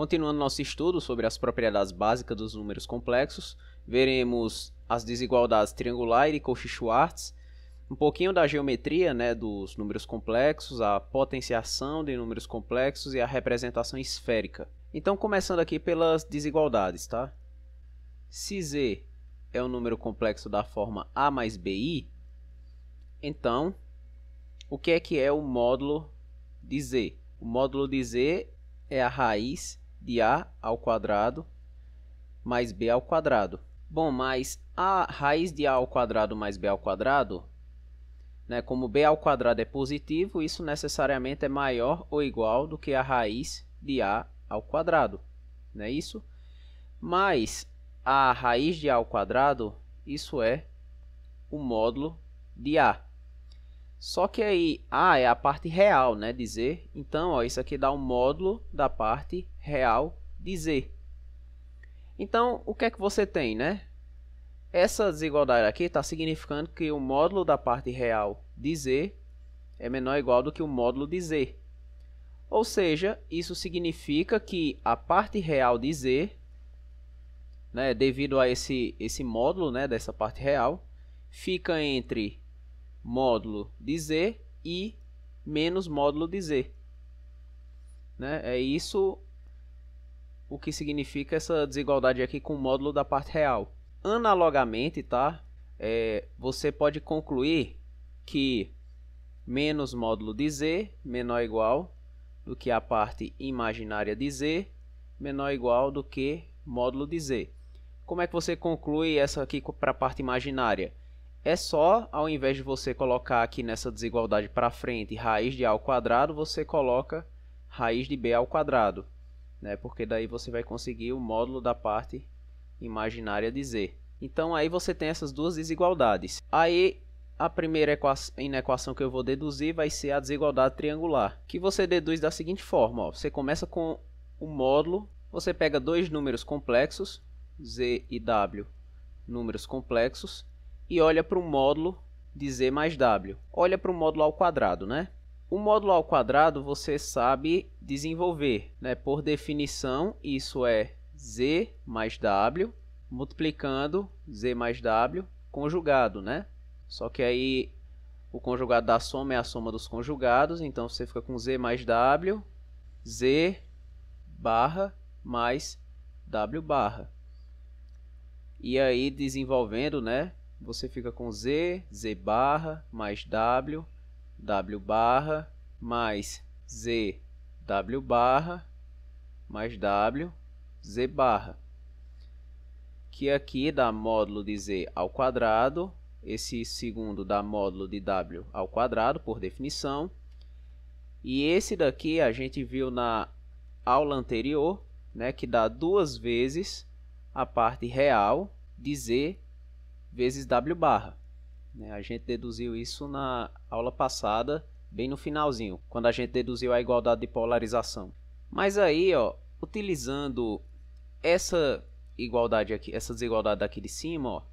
Continuando nosso estudo sobre as propriedades básicas dos números complexos, veremos as desigualdades triangular e de Cauchy-Schwarz, um pouquinho da geometria, dos números complexos, a potenciação de números complexos e a representação esférica. Então, começando aqui pelas desigualdades, tá? Se Z é um número complexo da forma A mais BI, então, o que é o módulo de Z? O módulo de Z é a raiz de A ao quadrado mais B ao quadrado. Bom, mas a raiz de A ao quadrado mais B ao quadrado, como B ao quadrado é positivo, isso necessariamente é maior ou igual do que a raiz de A ao quadrado, não é isso? Mas a raiz de A ao quadrado, isso é o módulo de A. Só que aí A é a parte real, de Z. Então, isso aqui dá um módulo da parte real de Z. Então, o que é que você tem, Essa desigualdade aqui está significando que o módulo da parte real de Z é menor ou igual do que o módulo de Z. Ou seja, isso significa que a parte real de Z, devido a esse módulo dessa parte real, fica entre módulo de Z e menos módulo de Z. É isso o que significa essa desigualdade aqui com o módulo da parte real. Analogamente, você pode concluir que menos módulo de Z menor ou igual do que a parte imaginária de Z menor ou igual do que módulo de Z. Como é que você conclui essa aqui para a parte imaginária? É só, ao invés de você colocar aqui nessa desigualdade para frente raiz de A ao quadrado, você coloca raiz de B ao quadrado, porque daí você vai conseguir o módulo da parte imaginária de Z. Então aí você tem essas duas desigualdades. Aí a primeira inequação que eu vou deduzir vai ser a desigualdade triangular, que você deduz da seguinte forma. Você começa com o módulo, você pega dois números complexos, Z e W, números complexos, e olha para o módulo de Z mais W. Olha para o módulo ao quadrado, O módulo ao quadrado você sabe desenvolver, Por definição, isso é Z mais W multiplicando Z mais W conjugado, Só que aí o conjugado da soma é a soma dos conjugados, então você fica com Z mais W, Z barra mais W barra. E aí desenvolvendo, você fica com Z, Z barra, mais W, W barra, mais Z, W barra, mais W, Z barra. Que aqui dá módulo de Z ao quadrado, esse segundo dá módulo de W ao quadrado, por definição. E esse daqui a gente viu na aula anterior, que dá duas vezes a parte real de Z vezes W barra. A gente deduziu isso na aula passada, bem no finalzinho, quando a gente deduziu a igualdade de polarização. Mas aí, utilizando essa igualdade aqui, essa desigualdade daqui de cima,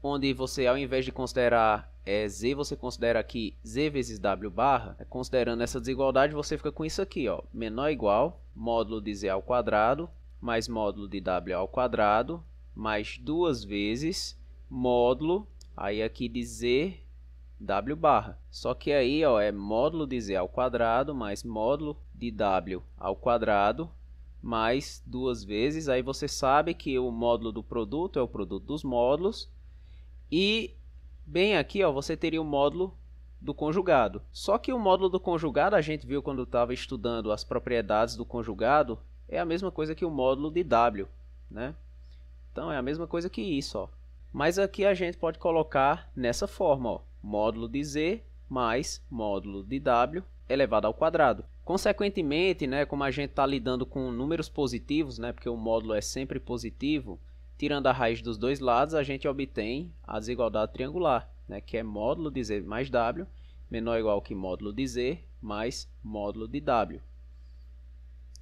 onde você, ao invés de considerar Z, você considera aqui Z vezes W barra, considerando essa desigualdade, você fica com isso aqui, menor ou igual, módulo de Z ao quadrado, mais módulo de W ao quadrado, mais duas vezes módulo, aí aqui de Z, W barra. Só que aí, é módulo de Z ao quadrado, mais módulo de W ao quadrado, mais duas vezes. Aí você sabe que o módulo do produto é o produto dos módulos. E bem aqui, você teria o módulo do conjugado. Só que o módulo do conjugado, a gente viu quando estava estudando as propriedades do conjugado, é a mesma coisa que o módulo de W, Então, é a mesma coisa que isso, Mas aqui a gente pode colocar nessa forma, módulo de Z mais módulo de W elevado ao quadrado. Consequentemente, como a gente está lidando com números positivos, porque o módulo é sempre positivo, tirando a raiz dos dois lados, a gente obtém a desigualdade triangular, que é módulo de Z mais W menor ou igual que módulo de Z mais módulo de W.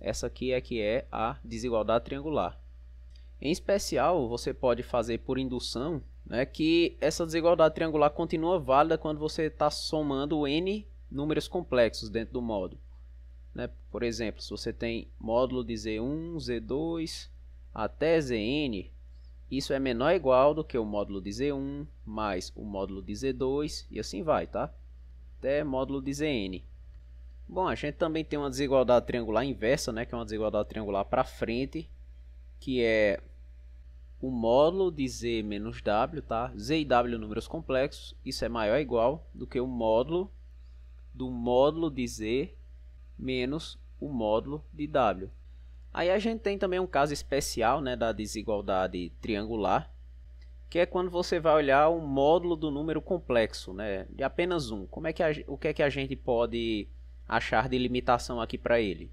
Essa aqui é que é a desigualdade triangular. Em especial, você pode fazer por indução, que essa desigualdade triangular continua válida quando você está somando N números complexos dentro do módulo. né? Por exemplo, se você tem módulo de Z1, Z2 até Zn, isso é menor ou igual do que o módulo de Z1 mais o módulo de Z2 e assim vai, tá? Até módulo de Zn. Bom, a gente também tem uma desigualdade triangular inversa, né? Que é uma desigualdade triangular para frente, que é o módulo de Z menos W, tá? Z e W números complexos, isso é maior ou igual do que o módulo do módulo de Z menos o módulo de W. Aí a gente tem também um caso especial, né, da desigualdade triangular, que é quando você vai olhar o módulo do número complexo, né, de apenas um. O que é que a gente pode achar de limitação aqui para ele?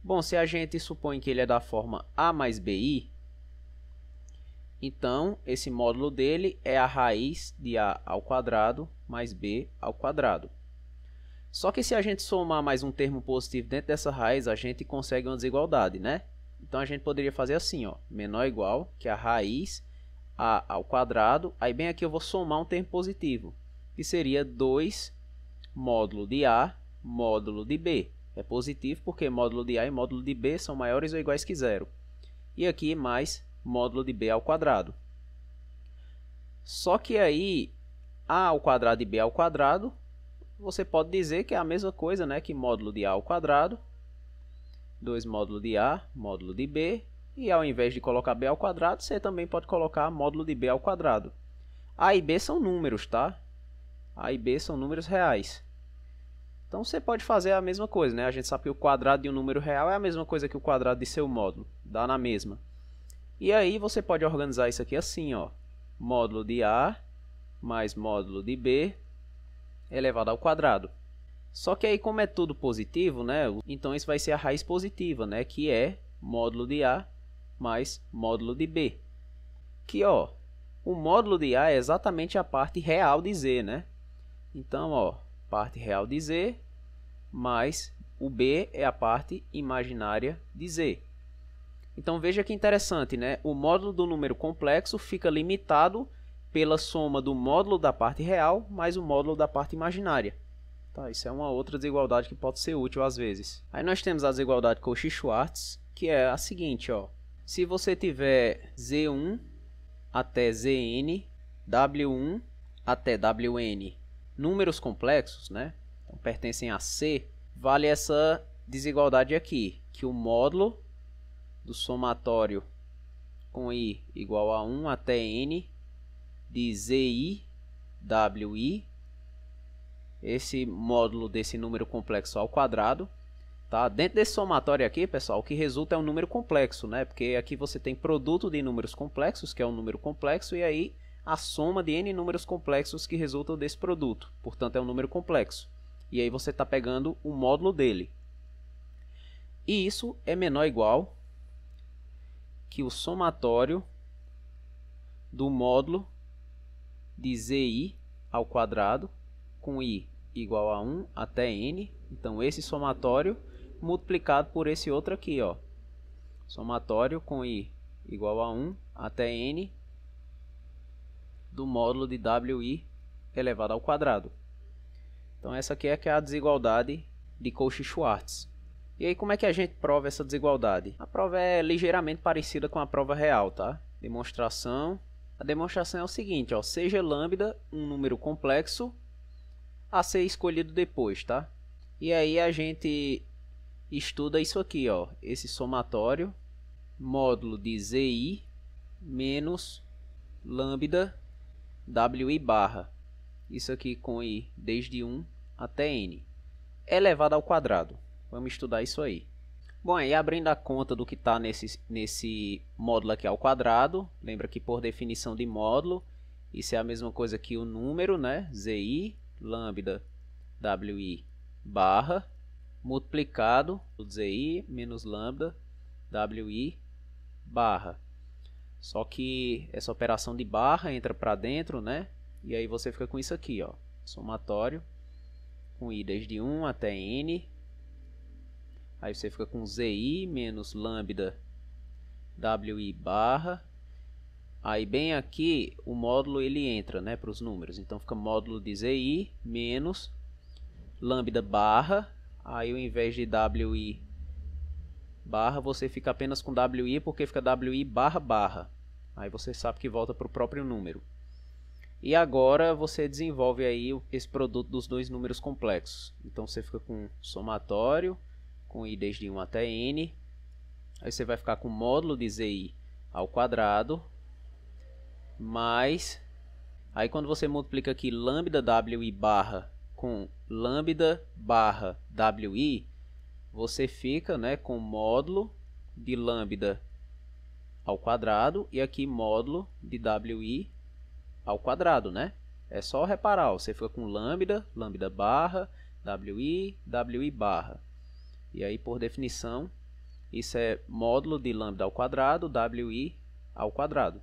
Bom, se a gente supõe que ele é da forma A mais BI, então esse módulo dele é a raiz de A ao quadrado mais B ao quadrado. Só que se a gente somar mais um termo positivo dentro dessa raiz, a gente consegue uma desigualdade, né? Então a gente poderia fazer assim, ó, menor ou igual que a raiz A ao quadrado. Aí bem aqui eu vou somar um termo positivo, que seria 2 módulo de A módulo de B. É positivo porque módulo de A e módulo de B são maiores ou iguais que zero. E aqui mais módulo de B ao quadrado. Só que aí A ao quadrado e B ao quadrado, você pode dizer que é a mesma coisa, né, que módulo de A ao quadrado, 2 módulo de A, módulo de B, e ao invés de colocar B ao quadrado, você também pode colocar módulo de B ao quadrado. A e B são números, tá? A e B são números reais. Então você pode fazer a mesma coisa, né? A gente sabe que o quadrado de um número real é a mesma coisa que o quadrado de seu módulo, dá na mesma. E aí você pode organizar isso aqui assim, ó, módulo de A mais módulo de B elevado ao quadrado. Só que aí, como é tudo positivo, né? Então isso vai ser a raiz positiva, né? Que é módulo de A mais módulo de B. Que, ó, o módulo de A é exatamente a parte real de Z, né? Então, ó, parte real de Z mais o B é a parte imaginária de Z. Então veja que interessante, né? O módulo do número complexo fica limitado pela soma do módulo da parte real mais o módulo da parte imaginária. Tá, isso é uma outra desigualdade que pode ser útil às vezes. Aí nós temos a desigualdade Cauchy-Schwarz, que é a seguinte, ó. Se você tiver Z1 até Zn, W1 até Wn, números complexos, né? Então, pertencem a C, vale essa desigualdade aqui, que o módulo do somatório com I igual a 1 até N de Zi, Wi, esse módulo desse número complexo ao quadrado, tá? Dentro desse somatório aqui, pessoal, o que resulta é um número complexo, né? Porque aqui você tem produto de números complexos, que é um número complexo, e aí a soma de n números complexos que resultam desse produto, portanto é um número complexo. E aí você está pegando o módulo dele. E isso é menor ou igual que o somatório do módulo de Zi ao quadrado com I igual a 1 até N. Então esse somatório multiplicado por esse outro aqui, ó. Somatório com I igual a 1 até N do módulo de Wi elevado ao quadrado. Então essa aqui é a desigualdade de Cauchy-Schwarz. E aí como é que a gente prova essa desigualdade? A prova é ligeiramente parecida com a prova real, tá? Demonstração. A demonstração é o seguinte, ó, seja lambda um número complexo a ser escolhido depois, tá? E aí a gente estuda isso aqui, ó, esse somatório módulo de Zi menos lambda Wi barra, isso aqui com I desde 1 até N, elevado ao quadrado. Vamos estudar isso aí. Bom, aí abrindo a conta do que está nesse módulo aqui ao quadrado, lembra que por definição de módulo, isso é a mesma coisa que o número, né? Zi, lambda, Wi, barra, multiplicado por Zi menos lambda, Wi, barra. Só que essa operação de barra entra para dentro, né? E aí você fica com isso aqui, ó. Somatório com I desde 1 até N. Aí você fica com Zi menos lambda Wi barra. Aí bem aqui o módulo ele entra, né, para os números. Então fica módulo de Zi menos lambda barra. aí ao invés de WI barra, você fica apenas com WI, porque fica WI barra barra. Aí você sabe que volta para o próprio número. E agora você desenvolve aí esse produto dos dois números complexos. Então você fica com somatório, com i desde 1 até n. Aí você vai ficar com módulo de zi ao quadrado, mais... Aí quando você multiplica aqui lambda wi barra com lambda barra wi, você fica, né, com módulo de lambda ao quadrado e aqui módulo de wi ao quadrado, né? É só reparar, ó, você fica com lambda, lambda barra, wi barra. E aí, por definição, isso é módulo de lambda ao quadrado, wi ao quadrado.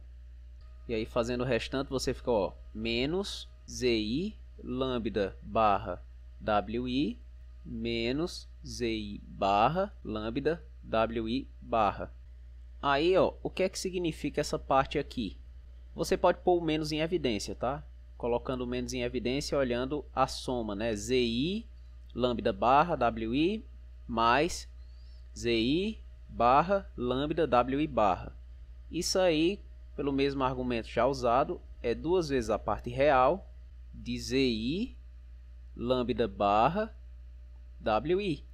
E aí, fazendo o restante, você fica, ó, menos zi lambda barra wi menos zi barra lambda wi barra. Aí, ó, o que é que significa essa parte aqui? Você pode pôr o menos em evidência, tá? Colocando o menos em evidência, olhando a soma, né? Zi lambda barra wi mais zi barra lambda wi barra. Isso aí, pelo mesmo argumento já usado, é 2 vezes a parte real de zi lambda barra wi,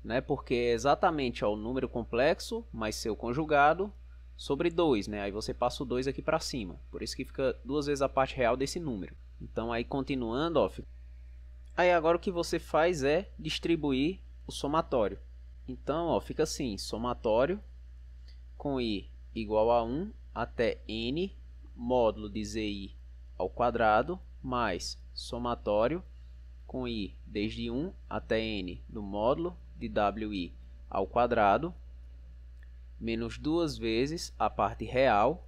né? Porque é exatamente, ó, o número complexo mais seu conjugado sobre 2, né? Aí você passa o 2 aqui para cima. Por isso que fica 2 vezes a parte real desse número. Então aí continuando, ó, aí agora o que você faz é distribuir o somatório. Então, ó, fica assim, somatório com i igual a 1 até n módulo de zi ao quadrado mais somatório com i desde 1 até n do módulo de wi ao quadrado menos 2 vezes a parte real.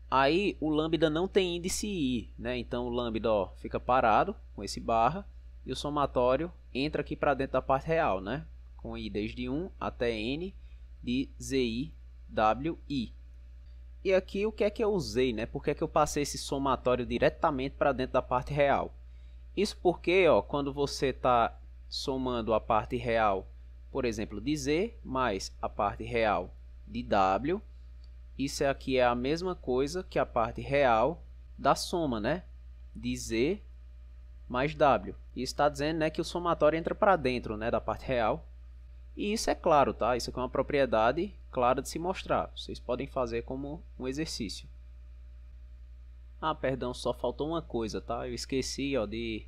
Aí o lambda não tem índice i, né? Então o lambda, ó, fica parado com esse barra e o somatório entra aqui para dentro da parte real, né? Com i desde 1 até n de zi wi. E aqui o que é que eu usei, né? Por que é que eu passei esse somatório diretamente para dentro da parte real? Isso porque, ó, quando você está somando a parte real, por exemplo, de z mais a parte real de w, isso aqui é a mesma coisa que a parte real da soma, né? De z mais w. Isso está dizendo, né, que o somatório entra para dentro, né, da parte real. E isso é claro, tá? Isso aqui é uma propriedade clara de se mostrar. Vocês podem fazer como um exercício. Ah, perdão, só faltou uma coisa, tá? Eu esqueci, ó, de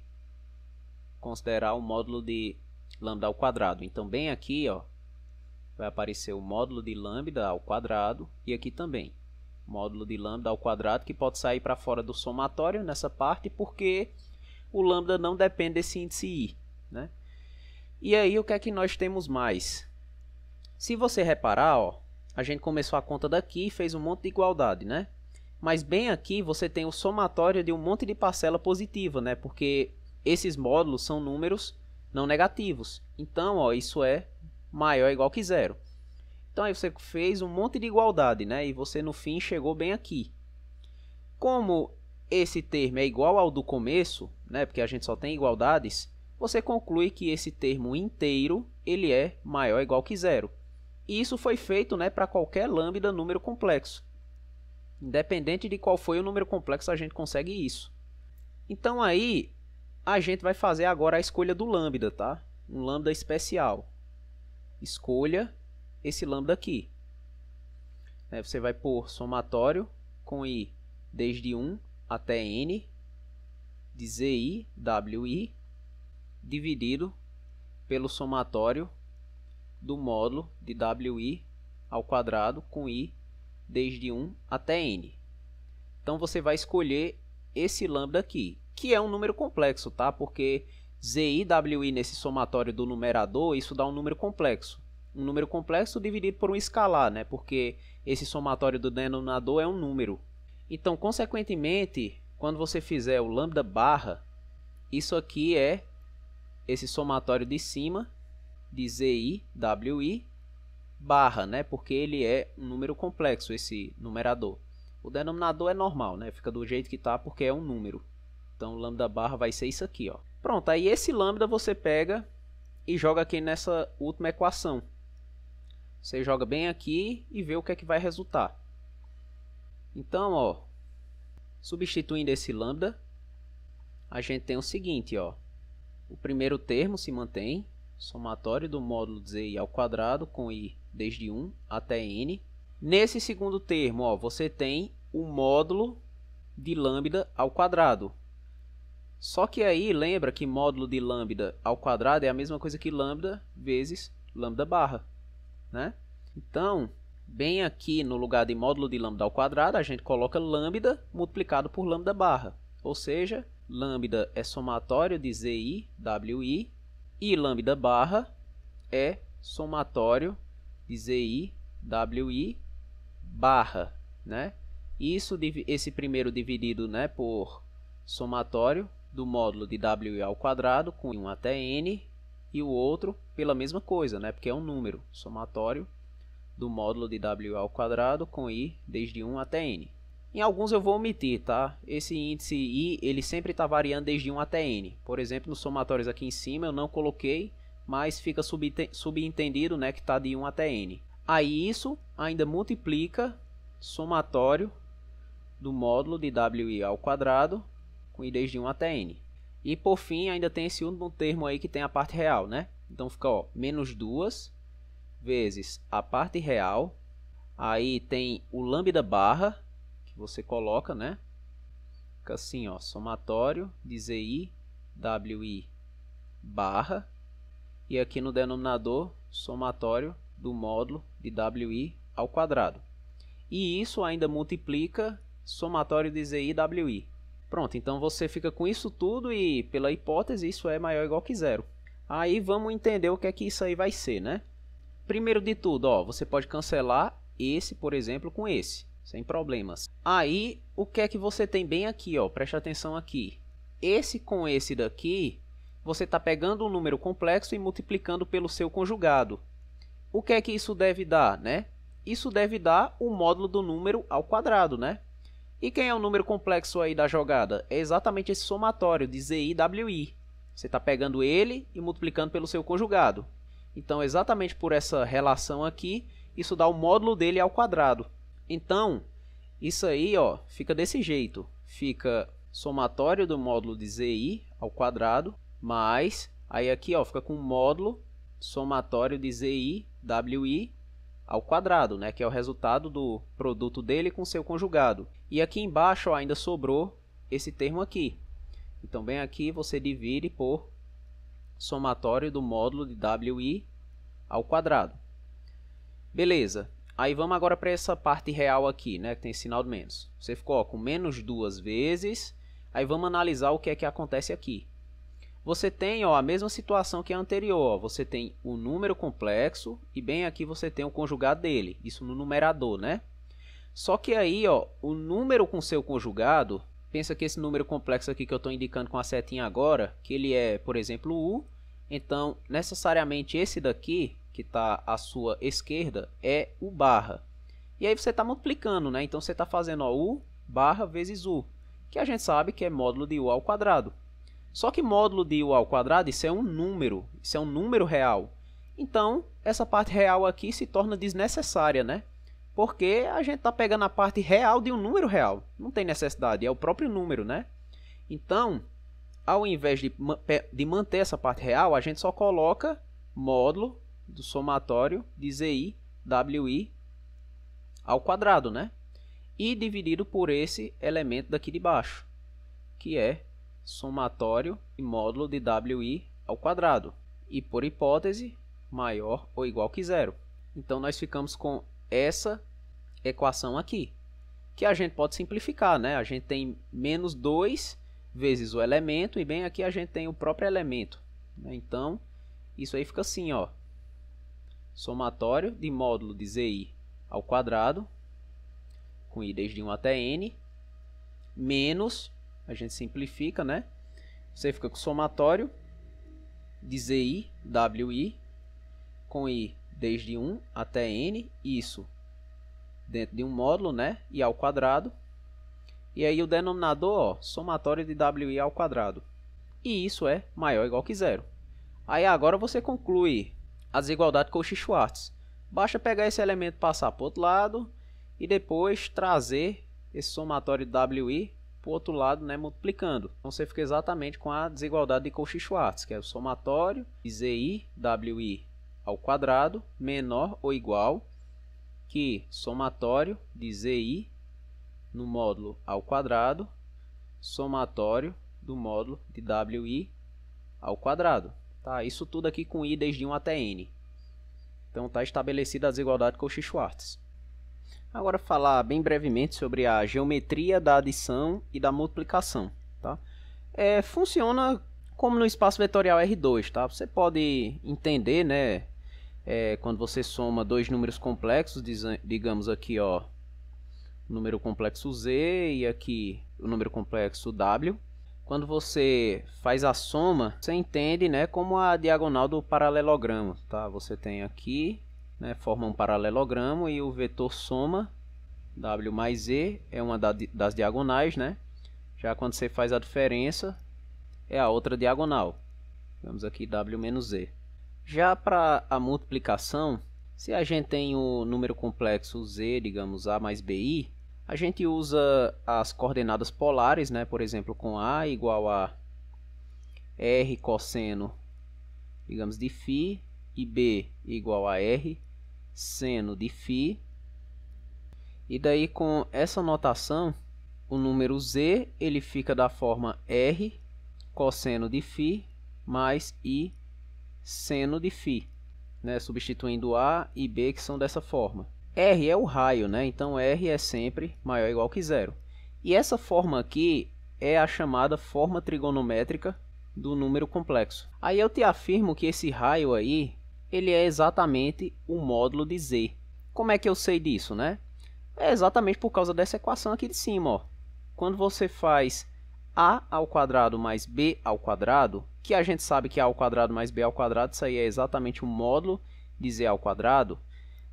considerar o módulo de lambda ao quadrado. Então, bem aqui, ó, vai aparecer o módulo de lambda ao quadrado e aqui também. Módulo de lambda ao quadrado que pode sair para fora do somatório nessa parte porque o lambda não depende desse índice i, né? E aí, o que é que nós temos mais? Se você reparar, ó, a gente começou a conta daqui e fez um monte de igualdade, né? Mas bem aqui você tem o somatório de um monte de parcela positiva, né? Porque esses módulos são números não negativos. Então, ó, isso é maior ou igual que zero. Então, aí você fez um monte de igualdade, né? E você, no fim, chegou bem aqui. Como esse termo é igual ao do começo, né? Porque a gente só tem igualdades, você conclui que esse termo inteiro ele é maior ou igual que zero. E isso foi feito, né, para qualquer lambda número complexo. Independente de qual foi o número complexo, a gente consegue isso. Então, aí, a gente vai fazer agora a escolha do lambda, tá? Um lambda especial. Escolha esse lambda aqui. Você vai pôr somatório com i desde 1 até n de zi wi dividido pelo somatório do módulo de wi ao quadrado com i desde 1 até n. Então você vai escolher esse lambda aqui, que é um número complexo, tá? Porque zi wi nesse somatório do numerador, isso dá um número complexo. Um número complexo dividido por um escalar, né? Porque esse somatório do denominador é um número. Então, consequentemente, quando você fizer o lambda barra, isso aqui é esse somatório de cima de zi wi barra, né? Porque ele é um número complexo, esse numerador. O denominador é normal, né? Fica do jeito que tá porque é um número. Então, o lambda barra vai ser isso aqui, ó. Pronto, aí esse lambda você pega e joga aqui nessa última equação. Você joga bem aqui e vê o que é que vai resultar. Então, ó, substituindo esse lambda, a gente tem o seguinte, ó. O primeiro termo se mantém, somatório do módulo de zi ao quadrado com i desde 1 até n. Nesse segundo termo, ó, você tem o módulo de lambda ao quadrado. Só que aí, lembra que módulo de lambda ao quadrado é a mesma coisa que lambda vezes lambda barra, né? Então, bem aqui no lugar de módulo de lambda ao quadrado, a gente coloca lambda multiplicado por lambda barra. Ou seja, lambda é somatório de zi, wi, e lambda barra é somatório de zi, wi barra, né? Isso, esse primeiro dividido, né, por somatório do módulo de wi ao quadrado com 1 até n, e o outro pela mesma coisa, né, porque é um número, somatório do módulo de wi ao quadrado com i desde 1 até n. Em alguns eu vou omitir, tá? Esse índice i, ele sempre está variando desde 1 até n. Por exemplo, nos somatórios aqui em cima eu não coloquei, mas fica subentendido, né, que está de 1 até n. Aí isso ainda multiplica somatório do módulo de wi ao quadrado com i desde 1 até n. E por fim ainda tem esse último termo aí que tem a parte real, né? Então fica, ó, menos 2 vezes a parte real. Aí tem o lambda barra, que você coloca, né? Fica assim, ó, somatório de zi, wi barra. E aqui no denominador, somatório do módulo de wi ao quadrado. E isso ainda multiplica somatório de zi, wi. Pronto, então você fica com isso tudo e, pela hipótese, isso é maior ou igual que zero. Aí vamos entender o que é que isso aí vai ser, né? Primeiro de tudo, ó, você pode cancelar esse, por exemplo, com esse, sem problemas. Aí, o que é que você tem bem aqui, ó? Preste atenção aqui. Esse com esse daqui, você está pegando um número complexo e multiplicando pelo seu conjugado. O que é que isso deve dar, né? Isso deve dar o módulo do número ao quadrado, né? E quem é o número complexo aí da jogada? É exatamente esse somatório de zi, wi. Você está pegando ele e multiplicando pelo seu conjugado. Então, exatamente por essa relação aqui, isso dá o módulo dele ao quadrado. Então, isso aí, ó, fica desse jeito. Fica somatório do módulo de zi ao quadrado, mais, aí aqui, ó, fica com módulo somatório de zi, wi ao quadrado, né, que é o resultado do produto dele com seu conjugado. E aqui embaixo, ó, ainda sobrou esse termo aqui. Então, bem aqui você divide por somatório do módulo de wi ao quadrado. Beleza. Aí vamos agora para essa parte real aqui, né, que tem sinal de menos. Você ficou, ó, com menos 2 vezes. Aí vamos analisar o que é que acontece aqui. Você tem, ó, a mesma situação que a anterior. Ó. Você tem o número complexo e bem aqui você tem o conjugado dele. Isso no numerador, né? Só que aí, ó, o número com seu conjugado, pensa que esse número complexo aqui que eu estou indicando com a setinha agora, que ele é, por exemplo, u. Então, necessariamente esse daqui, que está à sua esquerda, é u barra. E aí você está multiplicando, né? Então, você está fazendo, ó, u barra vezes u, que a gente sabe que é módulo de u ao quadrado. Só que módulo de u ao quadrado, isso é um número real. Então, essa parte real aqui se torna desnecessária, né? Porque a gente está pegando a parte real de um número real. Não tem necessidade, é o próprio número, né? Então, ao invés de manter essa parte real, a gente só coloca módulo do somatório de zi, wi ao quadrado, né? E dividido por esse elemento daqui de baixo, que é somatório e módulo de wi ao quadrado. E por hipótese, maior ou igual que zero. Então, nós ficamos com essa equação aqui, que a gente pode simplificar, né? A gente tem menos 2 vezes o elemento, e bem aqui a gente tem o próprio elemento, né? Então, isso aí fica assim, ó. Somatório de módulo de zi ao quadrado, com i desde 1 até n, menos, a gente simplifica, né? Você fica com somatório de zi, wi, com i desde 1 até n, isso dentro de um módulo, né? E ao quadrado. E aí o denominador, ó, somatório de wi ao quadrado. E isso é maior ou igual que zero. Aí agora você conclui a desigualdade Cauchy-Schwarz. Basta pegar esse elemento e passar para o outro lado e depois trazer esse somatório de WI para o outro lado, né, multiplicando. Então você fica exatamente com a desigualdade de Cauchy-Schwarz, que é o somatório de ZI WI ao quadrado menor ou igual que somatório de ZI no módulo ao quadrado somatório do módulo de WI ao quadrado. Tá? Isso tudo aqui com I desde 1 até N. Então está estabelecida a desigualdade Cauchy-Schwarz. Agora falar bem brevemente sobre a geometria da adição e da multiplicação. Tá? Funciona como no espaço vetorial R2. Tá? Você pode entender, né, quando você soma dois números complexos, digamos aqui, ó, o número complexo Z e aqui o número complexo W. Quando você faz a soma, você entende, né, como a diagonal do paralelogramo. Tá? Você tem aqui, né, forma um paralelogramo e o vetor soma W mais Z é uma das diagonais, né? Já quando você faz a diferença, é a outra diagonal. Vamos aqui W menos Z. Já para a multiplicação, se a gente tem o número complexo Z, digamos A mais BI, a gente usa as coordenadas polares, né? Por exemplo, com A igual a R cosseno, digamos, de φ, e B igual a R seno de φ. E daí, com essa notação, o número Z ele fica da forma R cosseno de φ mais I seno de φ, né? Substituindo A e B, que são dessa forma. R é o raio, né? Então R é sempre maior ou igual que zero. E essa forma aqui é a chamada forma trigonométrica do número complexo. Aí eu te afirmo que esse raio aí, ele é exatamente o módulo de Z. Como é que eu sei disso, né? É exatamente por causa dessa equação aqui de cima, ó. Quando você faz A ao quadrado mais B ao quadrado, que a gente sabe que A ao quadrado mais B ao quadrado, isso aí é exatamente o módulo de Z ao quadrado,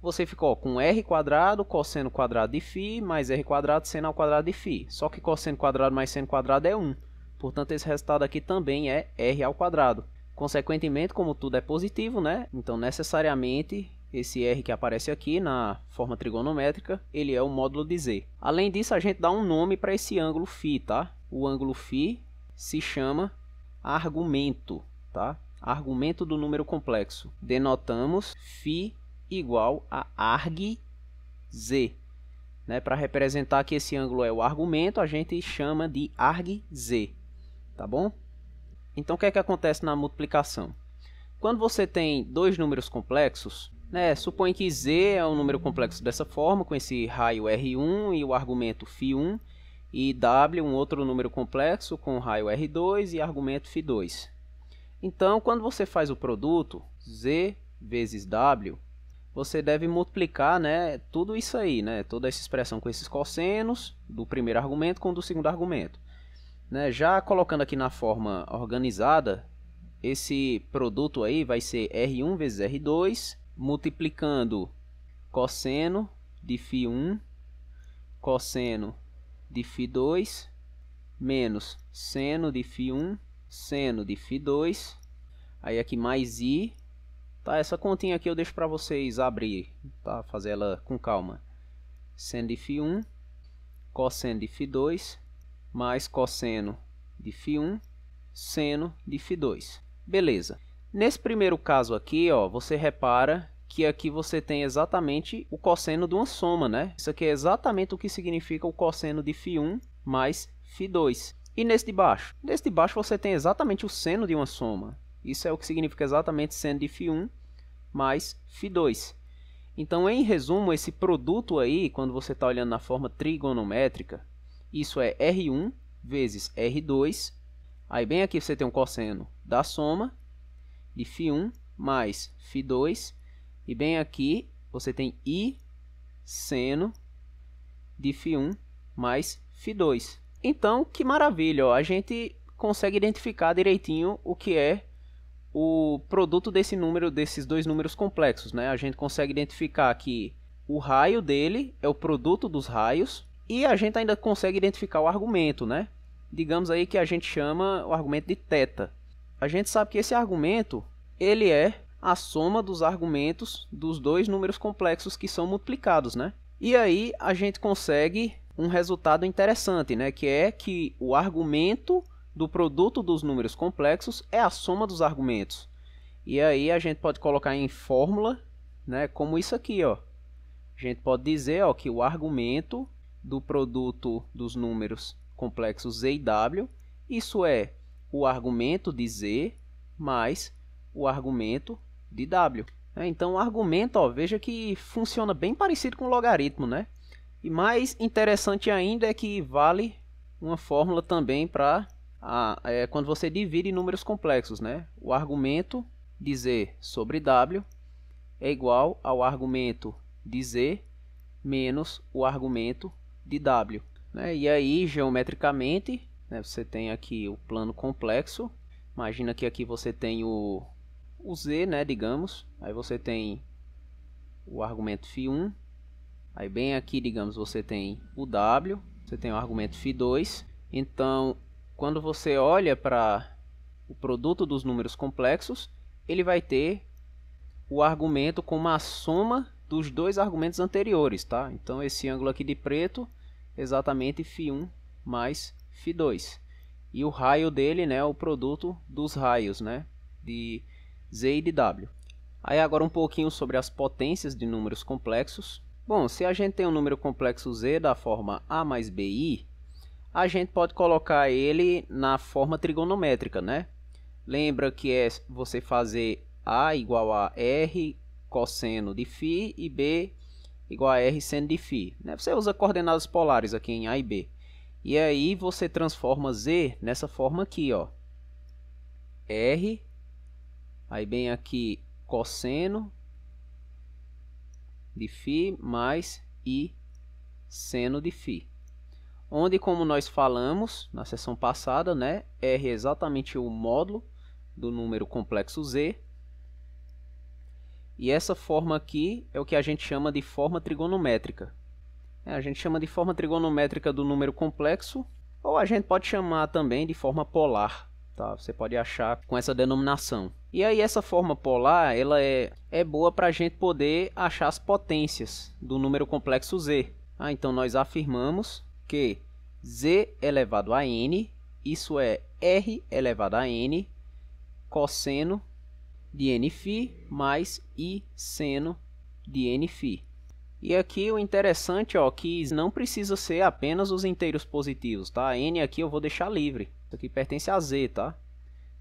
você ficou com R quadrado, cosseno quadrado de φ, mais R quadrado, seno ao quadrado de φ. Só que cosseno quadrado mais seno quadrado é 1. Portanto, esse resultado aqui também é R ao quadrado. Consequentemente, como tudo é positivo, né? Então, necessariamente, esse R que aparece aqui na forma trigonométrica, ele é o módulo de Z. Além disso, a gente dá um nome para esse ângulo φ, tá? O ângulo φ se chama argumento, tá? Argumento do número complexo. Denotamos φ igual a arg Z. Né? Para representar que esse ângulo é o argumento, a gente chama de arg Z. Tá bom? Então, o que é que acontece na multiplicação? Quando você tem dois números complexos, né, supõe que Z é um número complexo dessa forma, com esse raio R1 e o argumento φ1, e W um outro número complexo com raio R2 e argumento φ2. Então, quando você faz o produto, Z vezes W, você deve multiplicar, né, tudo isso aí, né, toda essa expressão com esses cossenos do primeiro argumento com o do segundo argumento. Né, já colocando aqui na forma organizada, esse produto aí vai ser R1 vezes R2, multiplicando cosseno de φ1, cosseno de φ2, menos seno de φ1, seno de φ2, aí aqui mais I. Tá, essa continha aqui eu deixo para vocês abrir, tá? Fazer ela com calma. Seno de φ1, cosseno de φ2, mais cosseno de φ1, seno de φ2. Beleza. Nesse primeiro caso aqui, ó, você repara que aqui você tem exatamente o cosseno de uma soma, né? Isso aqui é exatamente o que significa o cosseno de φ1 mais φ2. E nesse de baixo? Nesse de baixo você tem exatamente o seno de uma soma. Isso é o que significa exatamente seno de φ1 mais φ2. Então, em resumo, esse produto aí, quando você está olhando na forma trigonométrica, isso é R1 vezes R2. Aí, bem aqui você tem um cosseno da soma de φ1 mais φ2. E bem aqui você tem I seno de φ1 mais φ2. Então, que maravilha! Ó, a gente consegue identificar direitinho o que é o produto desse número, desses dois números complexos, né? A gente consegue identificar que o raio dele é o produto dos raios e a gente ainda consegue identificar o argumento, né? Digamos aí que a gente chama o argumento de θ. A gente sabe que esse argumento ele é a soma dos argumentos dos dois números complexos que são multiplicados, né? E aí a gente consegue um resultado interessante, né? Que é que o argumento do produto dos números complexos é a soma dos argumentos. E aí a gente pode colocar em fórmula, né? Como isso aqui, ó. A gente pode dizer, ó, que o argumento do produto dos números complexos z e w, isso é o argumento de z mais o argumento de w. Então o argumento, ó, veja que funciona bem parecido com o logaritmo, né? E mais interessante ainda é que vale uma fórmula também para quando você divide números complexos, né? O argumento de z sobre w é igual ao argumento de z menos o argumento de w, né? E aí, geometricamente, né, você tem aqui o plano complexo. Imagina que aqui você tem o z, né, digamos. Aí você tem o argumento φ1. Aí bem aqui, digamos, você tem o w. Você tem o argumento φ2. Então, quando você olha para o produto dos números complexos, ele vai ter o argumento como a soma dos dois argumentos anteriores, tá? Então, esse ângulo aqui de preto, exatamente φ1 mais φ2. E o raio dele, né, é o produto dos raios, né, de z e de w. Aí agora um pouquinho sobre as potências de números complexos. Bom, se a gente tem um número complexo z da forma a mais bi, a gente pode colocar ele na forma trigonométrica, né? Lembra que é você fazer a igual a r cosseno de φ e b igual a r seno de φ, né? Você usa coordenadas polares aqui em a e b. E aí você transforma z nessa forma aqui, ó. R, aí bem aqui cosseno de φ mais i seno de φ. Onde, como nós falamos na sessão passada, né, R é exatamente o módulo do número complexo z. E essa forma aqui é o que a gente chama de forma trigonométrica. A gente chama de forma trigonométrica do número complexo, ou a gente pode chamar também de forma polar, tá? Você pode achar com essa denominação. E aí essa forma polar, ela é boa para a gente poder achar as potências do número complexo z. Então nós afirmamos que z elevado a n, isso é r elevado a n, cosseno de nφ mais i seno de nφ. E aqui o interessante, ó, que não precisa ser apenas os inteiros positivos, tá? N aqui eu vou deixar livre. Isso aqui pertence a z, tá?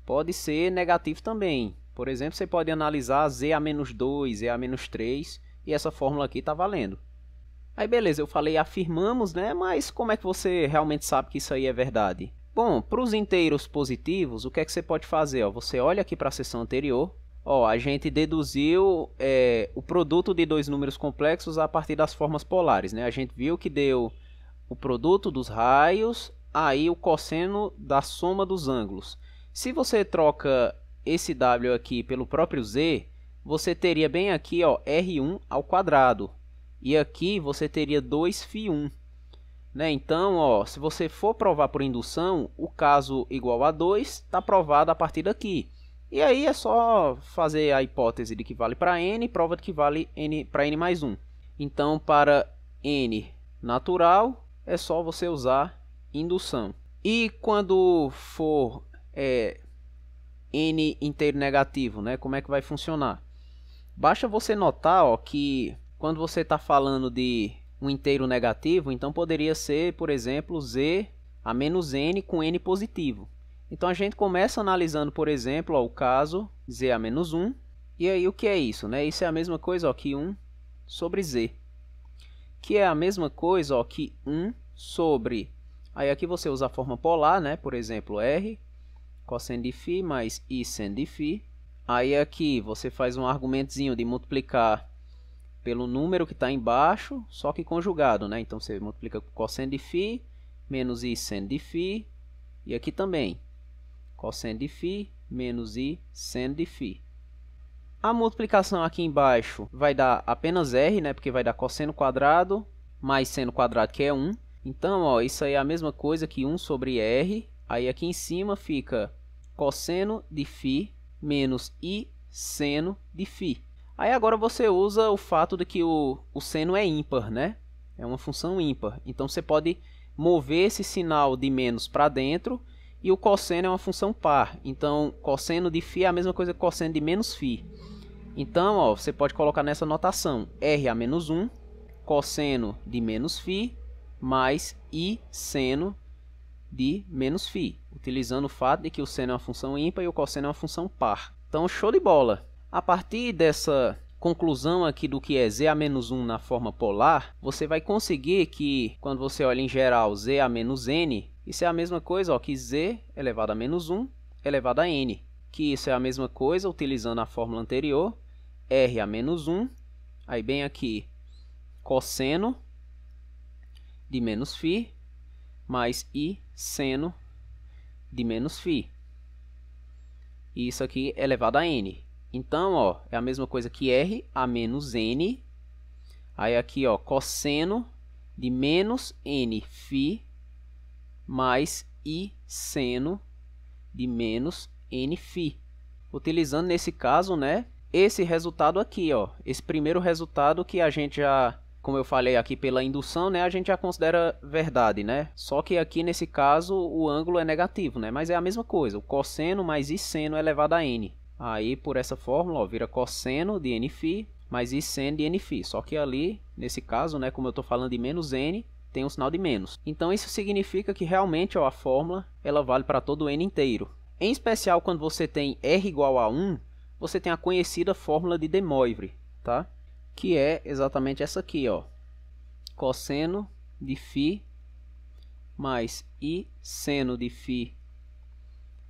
Pode ser negativo também. Por exemplo, você pode analisar z a menos 2, z a menos 3, e essa fórmula aqui está valendo. Aí beleza, eu falei afirmamos, né? Mas como é que você realmente sabe que isso aí é verdade? Bom, para os inteiros positivos, o que é que você pode fazer? Ó, você olha aqui para a seção anterior. Ó, a gente deduziu o produto de dois números complexos a partir das formas polares, né? A gente viu que deu o produto dos raios, aí o cosseno da soma dos ângulos. Se você troca esse w aqui pelo próprio z, você teria bem aqui, ó, r1 ao quadrado. E aqui você teria 2φ1. Né? Então, ó, se você for provar por indução, o caso igual a 2 está provado a partir daqui. E aí é só fazer a hipótese de que vale para n, prova de que vale n para n mais 1. Então, para n natural, é só você usar indução. E quando for n inteiro negativo, né, como é que vai funcionar? Basta você notar, ó, que quando você está falando de um inteiro negativo, então poderia ser, por exemplo, z a menos n com n positivo. Então a gente começa analisando, por exemplo, ó, o caso z a menos 1. E aí o que é isso? Né? Isso é a mesma coisa, ó, que 1 sobre z. Que é a mesma coisa, ó, que 1 sobre... Aí aqui você usa a forma polar, né? Por exemplo, r cosseno de φ mais i seno de φ. Aí aqui você faz um argumentozinho de multiplicar pelo número que está embaixo, só que conjugado, né? Então você multiplica com cosseno de φ menos i seno de φ. E aqui também, cosseno de φ menos i seno de φ. A multiplicação aqui embaixo vai dar apenas r, né? Porque vai dar cosseno quadrado mais seno quadrado, que é 1. Então, ó, isso aí é a mesma coisa que 1 sobre r. Aí aqui em cima fica cosseno de φ menos i seno de φ. Aí agora você usa o fato de que o seno é ímpar, né? É uma função ímpar. Então você pode mover esse sinal de menos para dentro e o cosseno é uma função par. Então cosseno de φ é a mesma coisa que cosseno de menos φ. Então ó, você pode colocar nessa notação r a menos 1, cosseno de menos φ, mais i seno de menos φ, utilizando o fato de que o seno é uma função ímpar e o cosseno é uma função par. Então show de bola! A partir dessa conclusão aqui do que é z a menos 1 na forma polar, você vai conseguir que, quando você olha em geral z a menos n, isso é a mesma coisa ó, que z elevado a menos 1 elevado a n. Que isso é a mesma coisa, utilizando a fórmula anterior, r a menos 1, aí bem aqui, cosseno de menos φ, mais i seno de menos φ. E isso aqui é elevado a n. Então, ó, é a mesma coisa que r a menos n. Aí aqui, ó, cosseno de menos n φ mais i seno de menos n φ. Utilizando nesse caso, né, esse resultado aqui, ó, esse primeiro resultado que a gente já, como eu falei aqui pela indução, né, a gente já considera verdade, né? Só que aqui nesse caso o ângulo é negativo, né? Mas é a mesma coisa, o cosseno mais i seno elevado a n. Aí, por essa fórmula, ó, vira cosseno de nφ mais i seno de nφ. Só que ali, nesse caso, né, como eu estou falando de menos n, tem um sinal de menos. Então, isso significa que realmente ó, a fórmula ela vale para todo o n inteiro. Em especial, quando você tem r igual a 1, você tem a conhecida fórmula de De Moivre, tá? Que é exatamente essa aqui, ó. Cosseno de φ mais i seno de φ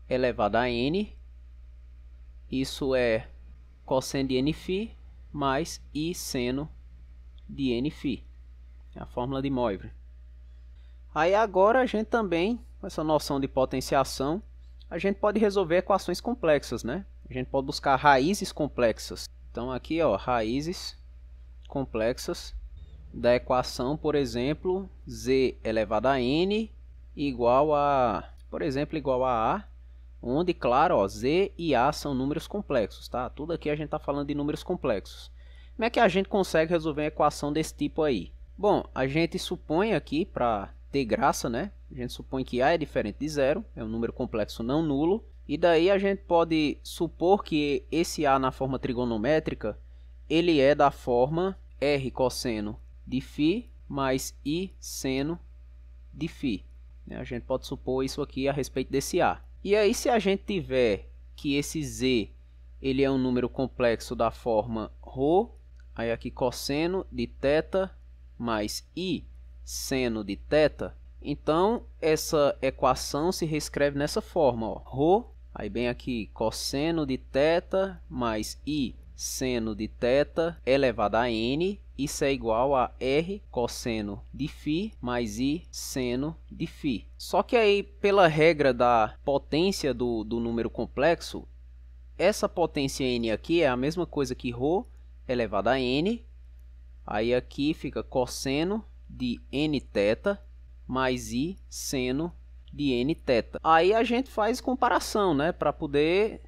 elevado a n. Isso é cosseno de nφ mais i seno de nφ. É a fórmula de Moivre. Aí agora a gente também, com essa noção de potenciação, a gente pode resolver equações complexas, né? A gente pode buscar raízes complexas. Então aqui, ó, raízes complexas da equação, por exemplo, z elevado a n igual a, por exemplo, igual a A, onde, claro, ó, z e a são números complexos, tá? Tudo aqui a gente está falando de números complexos. Como é que a gente consegue resolver uma equação desse tipo aí? Bom, a gente supõe aqui, para ter graça, né? A gente supõe que A é diferente de zero, é um número complexo não nulo. E daí a gente pode supor que esse A na forma trigonométrica, ele é da forma r cosseno de φ mais i seno de φ. A gente pode supor isso aqui a respeito desse A. E aí, se a gente tiver que esse z ele é um número complexo da forma ρ, aí aqui cosseno de θ mais i seno de θ, então essa equação se reescreve nessa forma, ó, ρ, aí bem aqui cosseno de θ mais i seno de θ elevado a n, isso é igual a r cosseno de φ mais i seno de φ. Só que aí, pela regra da potência do número complexo, essa potência n aqui é a mesma coisa que ρ elevado a n. Aí aqui fica cosseno de nθ mais i seno de nθ. Aí a gente faz comparação, né, para poder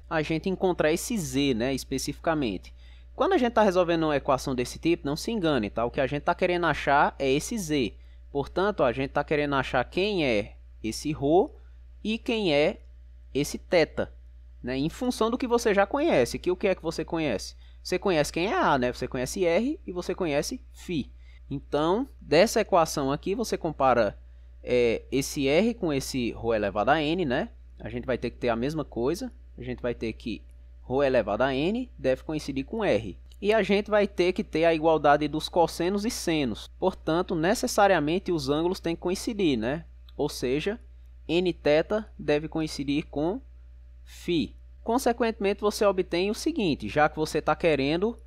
a gente encontrar esse z, né, especificamente. Quando a gente está resolvendo uma equação desse tipo, não se engane, tá? O que a gente está querendo achar é esse z. Portanto, a gente está querendo achar quem é esse ρ e quem é esse θ, né? Em função do que você já conhece. Que o que é que você conhece? Você conhece quem é A, né? Você conhece R e você conhece φ. Então, dessa equação aqui, você compara esse R com esse ρ elevado a n, né? A gente vai ter que ter a mesma coisa. A gente vai ter que ρ elevado a n deve coincidir com R. E a gente vai ter que ter a igualdade dos cossenos e senos. Portanto, necessariamente os ângulos têm que coincidir, né? Ou seja, nθ deve coincidir com φ. Consequentemente, você obtém o seguinte, já que você está querendo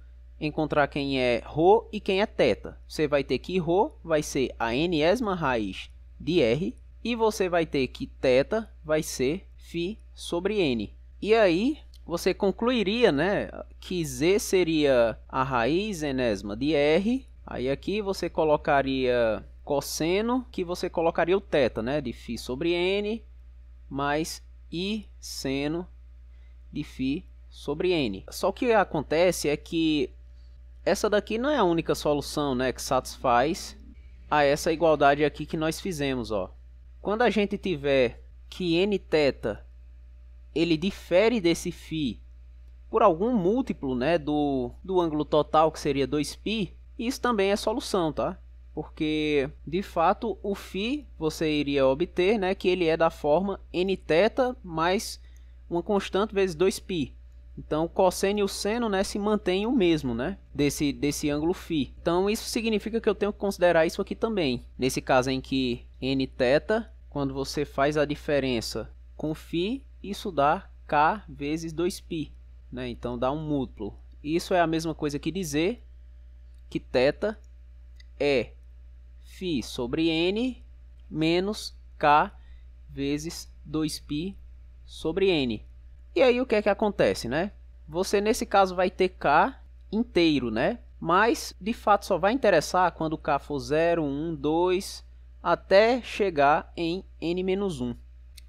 encontrar quem é ρ e quem é θ. Você vai ter que ρ vai ser a nésima raiz de R e você vai ter que θ vai ser φ sobre n. E aí, você concluiria, né, que z seria a raiz enésima de R. Aí aqui você colocaria cosseno, que você colocaria o θ, né, de φ sobre n, mais i seno de φ sobre n. Só que o que acontece é que essa daqui não é a única solução, né, que satisfaz a essa igualdade aqui que nós fizemos, ó. Quando a gente tiver que nθ ele difere desse φ por algum múltiplo, né, do ângulo total, que seria 2π, isso também é solução, tá? Porque, de fato, o φ você iria obter, né, que ele é da forma nθ mais uma constante vezes 2π. Então, o cosseno e o seno, né, se mantêm o mesmo, né, desse ângulo φ. Então, isso significa que eu tenho que considerar isso aqui também. Nesse caso em que nθ, quando você faz a diferença com φ, isso dá k vezes 2π. Né? Então, dá um múltiplo. Isso é a mesma coisa que dizer que θ é φ sobre n menos k vezes 2π sobre n. E aí o que é que acontece, né? Você nesse caso vai ter k inteiro, né? Mas de fato só vai interessar quando k for 0, 1, 2, até chegar em n-1.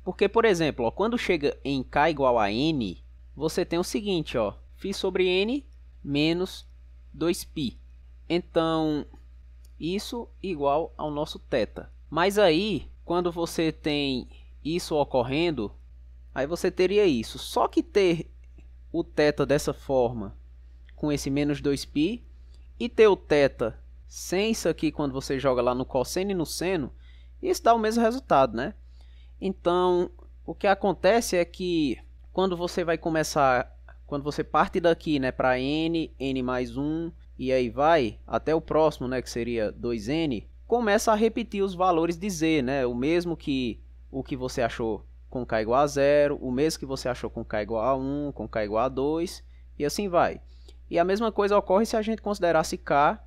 Porque, por exemplo, ó, quando chega em k igual a n, você tem o seguinte, ó, φ sobre n menos 2π. Então, isso igual ao nosso θ. Mas aí, quando você tem isso ocorrendo, aí você teria isso. Só que ter o θ dessa forma, com esse menos 2π, e ter o θ sem isso aqui, quando você joga lá no cosseno e no seno, isso dá o mesmo resultado, né? Então, o que acontece é que quando você vai começar, quando você parte daqui, né, para n, n mais 1, e aí vai até o próximo, né, que seria 2n, começa a repetir os valores de z, né, o mesmo que o que você achou com k igual a 0, o mesmo que você achou com k igual a 1, com k igual a 2, e assim vai. E a mesma coisa ocorre se a gente considerasse k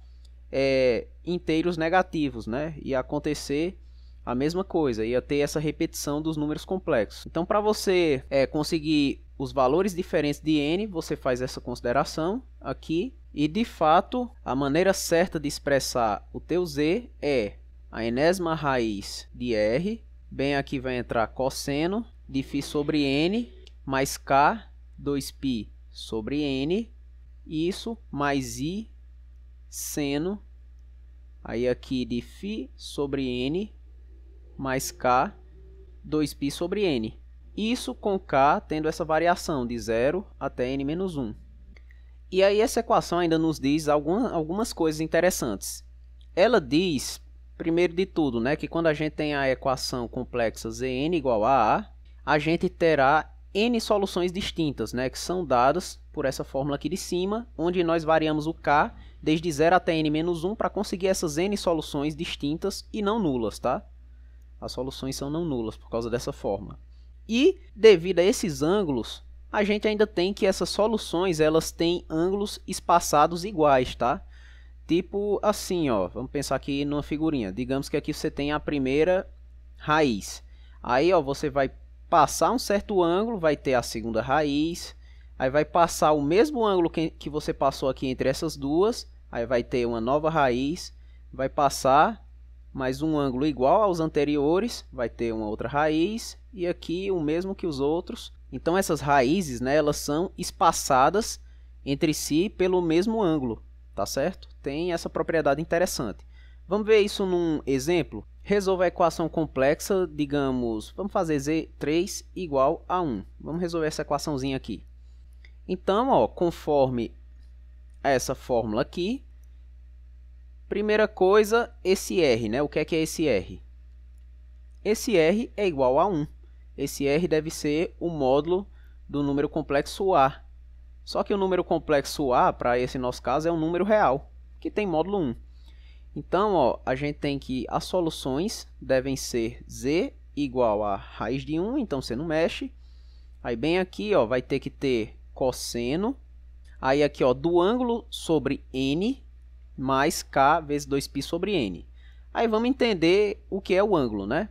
inteiros negativos, né, ia acontecer a mesma coisa, ia ter essa repetição dos números complexos. Então, para você conseguir os valores diferentes de n, você faz essa consideração aqui. E, de fato, a maneira certa de expressar o teu z é a enésima raiz de r. Bem, aqui vai entrar cosseno de φ sobre n, mais k, 2π sobre n. Isso, mais i, seno. Aí, aqui de φ sobre n, mais k, 2π sobre n. Isso com k tendo essa variação de 0 até n-1. E aí essa equação ainda nos diz algumas coisas interessantes. Ela diz, primeiro de tudo, né, que quando a gente tem a equação complexa Zn igual a A, gente terá n soluções distintas, né, que são dadas por essa fórmula aqui de cima, onde nós variamos o k desde 0 até n-1 para conseguir essas n soluções distintas e não nulas, tá? As soluções são não nulas por causa dessa fórmula. E, devido a esses ângulos, a gente ainda tem que essas soluções elas têm ângulos espaçados iguais, tá? Tipo assim, ó, vamos pensar aqui numa figurinha. Digamos que aqui você tem a primeira raiz. Aí, ó, você vai passar um certo ângulo, vai ter a segunda raiz. Aí vai passar o mesmo ângulo que você passou aqui entre essas duas. Aí vai ter uma nova raiz. Vai passar mais um ângulo igual aos anteriores, vai ter uma outra raiz, e aqui o mesmo que os outros. Então essas raízes, né, elas são espaçadas entre si pelo mesmo ângulo, tá certo? Tem essa propriedade interessante. Vamos ver isso num exemplo? Resolva a equação complexa, digamos, vamos fazer z3 igual a 1. Vamos resolver essa equaçãozinha aqui. Então, ó, conforme essa fórmula aqui, primeira coisa, esse R, né? O que é esse R? Esse R é igual a 1. Esse R deve ser o módulo do número complexo A. Só que o número complexo A, para esse nosso caso, é um número real, que tem módulo 1. Então, ó, a gente tem que as soluções devem ser z igual a raiz de 1, então você não mexe. Aí bem aqui, ó, vai ter que ter cosseno. Aí aqui, ó, do ângulo sobre n, mais k vezes 2π sobre n. Aí vamos entender o que é o ângulo, né?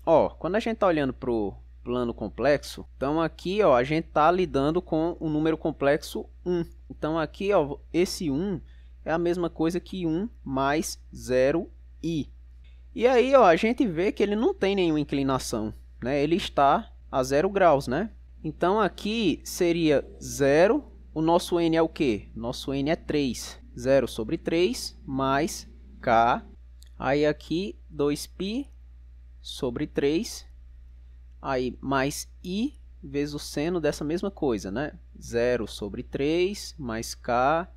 Ó, quando a gente está olhando para o plano complexo, então aqui, ó, a gente está lidando com o número complexo 1. Então aqui, ó, esse 1 é a mesma coisa que 1 mais 0i. E aí, ó, a gente vê que ele não tem nenhuma inclinação, né? Ele está a 0 graus, né? Então aqui seria 0, o nosso n é o quê? Nosso n é 3. 0 sobre 3 mais k. Aí aqui 2π sobre 3. Aí mais i vezes o seno dessa mesma coisa, né? 0 sobre 3 mais k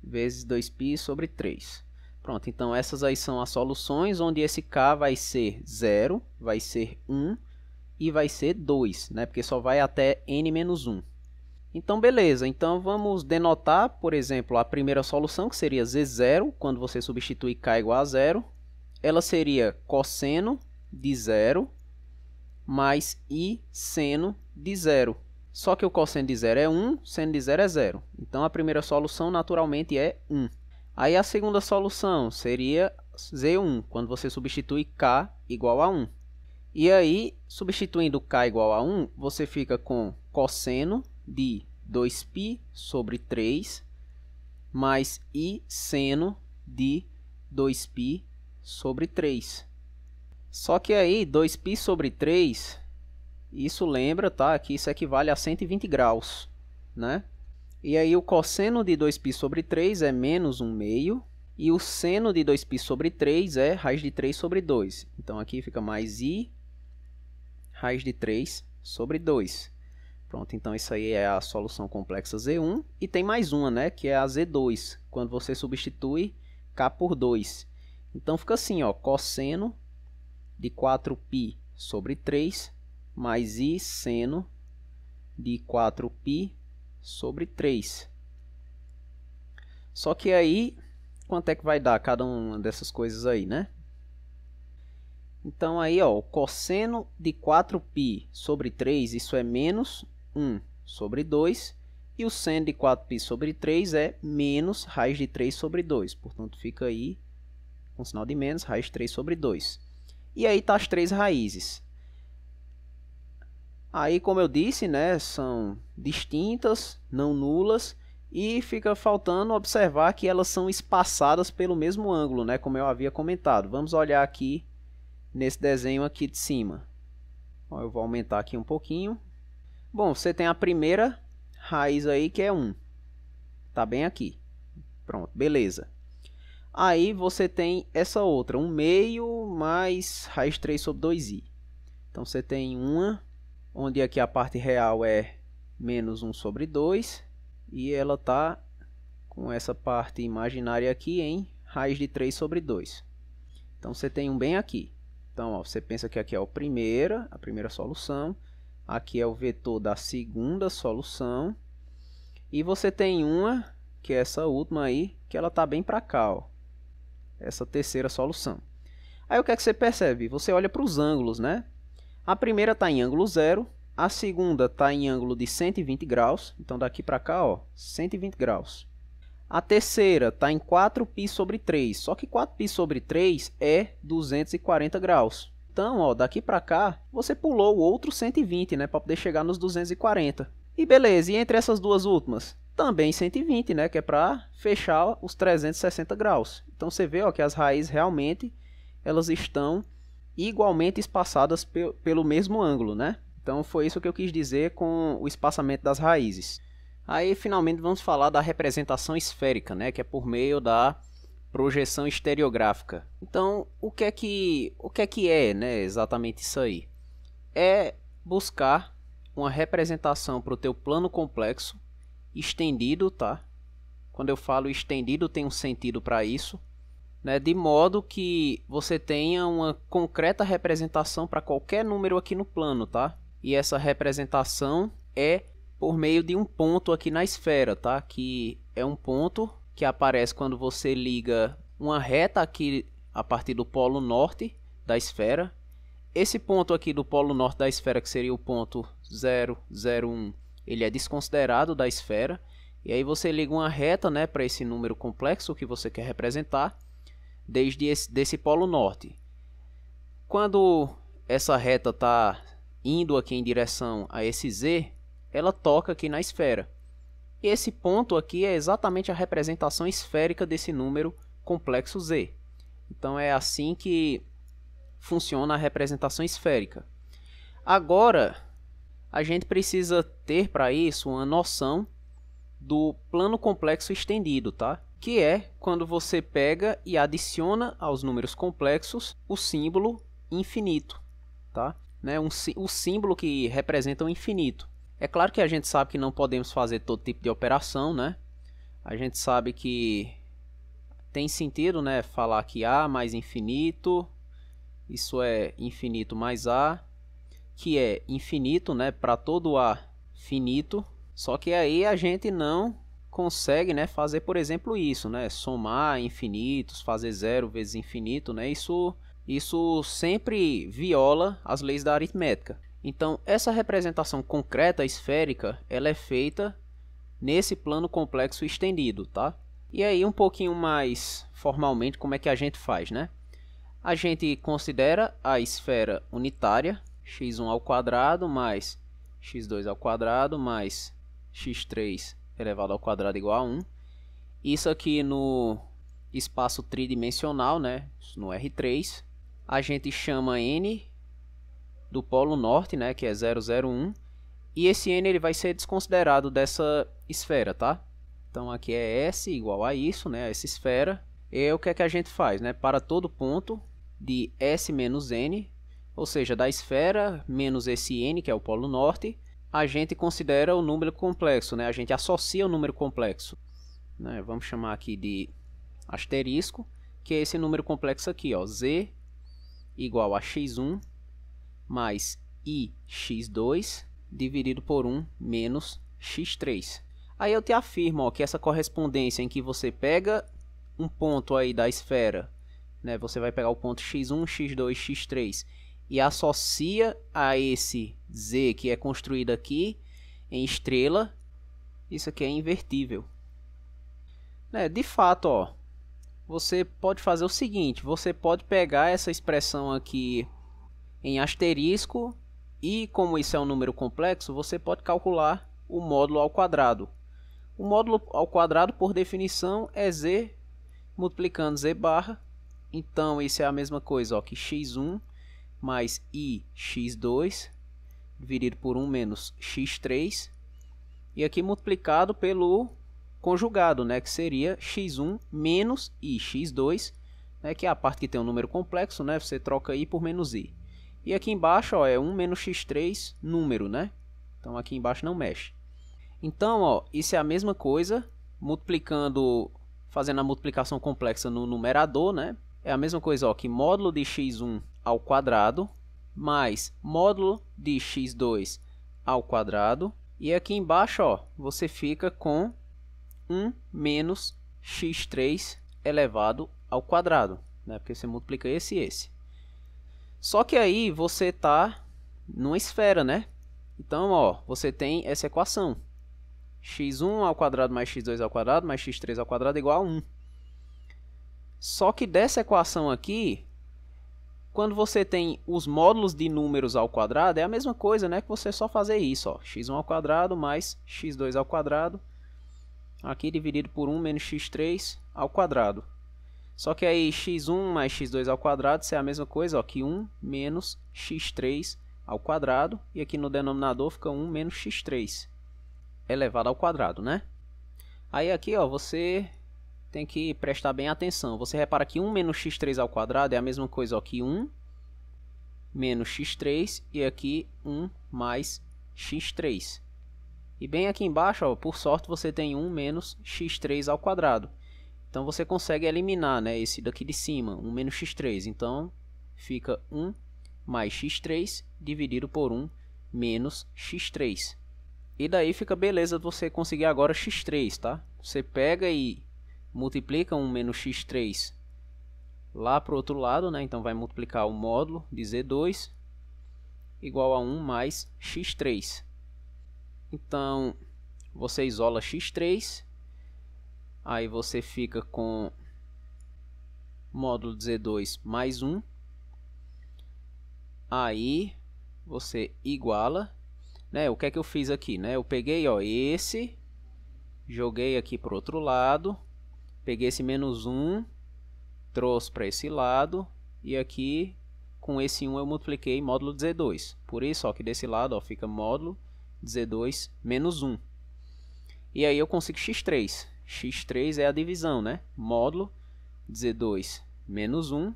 vezes 2π sobre 3. Pronto, então essas aí são as soluções onde esse k vai ser 0, vai ser 1 e vai ser 2, né? Porque só vai até n-1. Então, beleza. Então, vamos denotar, por exemplo, a primeira solução, que seria z0, quando você substitui k igual a 0. Ela seria cosseno de 0 mais i seno de 0. Só que o cosseno de 0 é 1, seno de 0 é 0. Então, a primeira solução, naturalmente, é 1. Aí, a segunda solução seria z1, quando você substitui k igual a 1. E aí, substituindo k igual a 1, você fica com cosseno de 2π sobre 3 mais i seno de 2π sobre 3. Só que aí, 2π sobre 3, isso lembra, tá? Que isso equivale a 120 graus, né? E aí, o cosseno de 2π sobre 3 é menos 1/2. E o seno de 2π sobre 3 é raiz de 3 sobre 2. Então, aqui fica mais i raiz de 3 sobre 2. Pronto, então isso aí é a solução complexa Z1. E tem mais uma, né? Que é a Z2, quando você substitui k por 2. Então, fica assim, ó, cosseno de 4π sobre 3 mais i seno de 4π sobre 3. Só que aí, quanto é que vai dar cada uma dessas coisas aí, né? Então, aí, ó, o cosseno de 4π sobre 3, isso é menos 1 sobre 2. E o seno de 4π sobre 3 é menos raiz de 3 sobre 2. Portanto, fica aí, com sinal de menos, raiz de 3 sobre 2. E aí tá as três raízes. Aí, como eu disse, né, são distintas, não nulas. E fica faltando observar que elas são espaçadas pelo mesmo ângulo, né, como eu havia comentado. Vamos olhar aqui nesse desenho aqui de cima. Ó, eu vou aumentar aqui um pouquinho. Bom, você tem a primeira raiz aí que é 1. Tá bem aqui. Pronto, beleza. Aí você tem essa outra, 1/2 mais raiz de 3 sobre 2i. Então você tem uma, onde aqui a parte real é menos 1 sobre 2. E ela tá com essa parte imaginária aqui em raiz de 3 sobre 2. Então você tem um bem aqui. Então, ó, você pensa que aqui é a primeira solução. Aqui é o vetor da segunda solução. E você tem uma, que é essa última aí, que ela está bem para cá, ó. Essa terceira solução. Aí o que é que você percebe? Você olha para os ângulos, né? A primeira está em ângulo 0. A segunda está em ângulo de 120 graus. Então, daqui para cá, ó, 120 graus. A terceira está em 4π sobre 3, só que 4π sobre 3 é 240 graus. Então, ó, daqui para cá, você pulou o outro 120, né, para poder chegar nos 240. E beleza, e entre essas duas últimas? Também 120, né, que é para fechar os 360 graus. Então, você vê, ó, que as raízes realmente elas estão igualmente espaçadas pelo mesmo ângulo, né? Então, foi isso que eu quis dizer com o espaçamento das raízes. Aí, finalmente, vamos falar da representação esférica, né? Que é por meio da projeção estereográfica. Então, o que é, né, exatamente isso aí? É buscar uma representação para o teu plano complexo estendido, tá? Quando eu falo estendido, tem um sentido para isso, né? De modo que você tenha uma concreta representação para qualquer número aqui no plano, tá? E essa representação é por meio de um ponto aqui na esfera, tá? Que é um ponto que aparece quando você liga uma reta aqui a partir do polo norte da esfera. Esse ponto aqui do polo norte da esfera, que seria o ponto 0, 0, 1, ele é desconsiderado da esfera. E aí você liga uma reta, né, para esse número complexo que você quer representar, desde desse polo norte. Quando essa reta está indo aqui em direção a esse Z, ela toca aqui na esfera. E esse ponto aqui é exatamente a representação esférica desse número complexo Z. Então é assim que funciona a representação esférica. Agora, a gente precisa ter para isso uma noção do plano complexo estendido, tá? Que é quando você pega e adiciona aos números complexos o símbolo infinito, tá? Né? O símbolo que representa o infinito. É claro que a gente sabe que não podemos fazer todo tipo de operação, né? A gente sabe que tem sentido, né, falar que A mais infinito, isso é infinito mais A, que é infinito, né, para todo A finito. Só que aí a gente não consegue, né, fazer, por exemplo, isso, né, somar infinitos, fazer zero vezes infinito, né, isso sempre viola as leis da aritmética. Então, essa representação concreta esférica, ela é feita nesse plano complexo estendido, tá? E aí, um pouquinho mais formalmente, como é que a gente faz, né? A gente considera a esfera unitária, x1 ao quadrado mais x2 ao quadrado mais x3 elevado ao quadrado igual a 1. Isso aqui no espaço tridimensional, né? No R3. A gente chama n do polo norte, né? Que é 0,01. E esse n ele vai ser desconsiderado dessa esfera, tá? Então aqui é S igual a isso, né? Essa esfera. E o que é que a gente faz, né? Para todo ponto de S menos N, ou seja, da esfera menos esse N, que é o polo norte, a gente considera o número complexo, né? A gente associa o número complexo, né? Vamos chamar aqui de asterisco, que é esse número complexo aqui, ó, Z igual a x1 mais ix2 dividido por 1 menos x3. Aí eu te afirmo, ó, que essa correspondência em que você pega um ponto aí da esfera, né, você vai pegar o ponto x1, x2, x3 e associa a esse Z que é construído aqui em estrela, isso aqui é invertível. Né, de fato, ó, você pode fazer o seguinte, você pode pegar essa expressão aqui em asterisco e, como isso é um número complexo, você pode calcular o módulo ao quadrado. O módulo ao quadrado, por definição, é Z multiplicando Z barra. Então, isso é a mesma coisa, ó, que x1 mais ix2 dividido por 1 menos x3. E aqui multiplicado pelo conjugado, né, que seria x1 menos ix2, né, que é a parte que tem um número complexo, né, você troca i por menos i. E aqui embaixo, ó, é 1 menos x3 número, né? Então aqui embaixo não mexe. Então, ó, isso é a mesma coisa, multiplicando, fazendo a multiplicação complexa no numerador, né? É a mesma coisa, ó, que módulo de x1 ao quadrado mais módulo de x2 ao quadrado. E aqui embaixo, ó, você fica com 1 menos x3 elevado ao quadrado, né? Porque você multiplica esse e esse. Só que aí você está numa esfera, né? Então, ó, você tem essa equação. x1 ao quadrado mais x2 ao quadrado mais x3 ao quadrado igual a 1. Só que dessa equação aqui, quando você tem os módulos de números ao quadrado, é a mesma coisa, né? Que você só fazer isso, ó, x1 ao quadrado mais x2 ao quadrado, aqui dividido por 1 menos x3 ao quadrado. Só que aí x1 mais x2 ao quadrado, isso é a mesma coisa, ó, que 1 menos x3 ao quadrado. E aqui no denominador fica 1 menos x3 elevado ao quadrado, né? Aí aqui, ó, você tem que prestar bem atenção. Você repara que 1 menos x3 ao quadrado é a mesma coisa, ó, que 1 menos x3 e aqui 1 mais x3. E bem aqui embaixo, ó, por sorte, você tem 1 menos x3 ao quadrado. Então, você consegue eliminar, né, esse daqui de cima, 1 menos x3. Então, fica 1 mais x3 dividido por 1 menos x3. E daí fica beleza você conseguir agora x3, tá? Você pega e multiplica 1 menos x3 lá para o outro lado, né? Então, vai multiplicar o módulo de Z2 igual a 1 mais x3. Então, você isola x3. Aí você fica com módulo de Z2 mais 1. Aí você iguala, né? O que é que eu fiz aqui, né? Eu peguei, ó, esse, joguei aqui para o outro lado, peguei esse menos 1, trouxe para esse lado e aqui com esse 1 eu multipliquei módulo de Z2. Por isso, ó, que desse lado ó, fica módulo de Z2 menos 1. E aí eu consigo x3. x3 é a divisão, né? Módulo de Z2 menos 1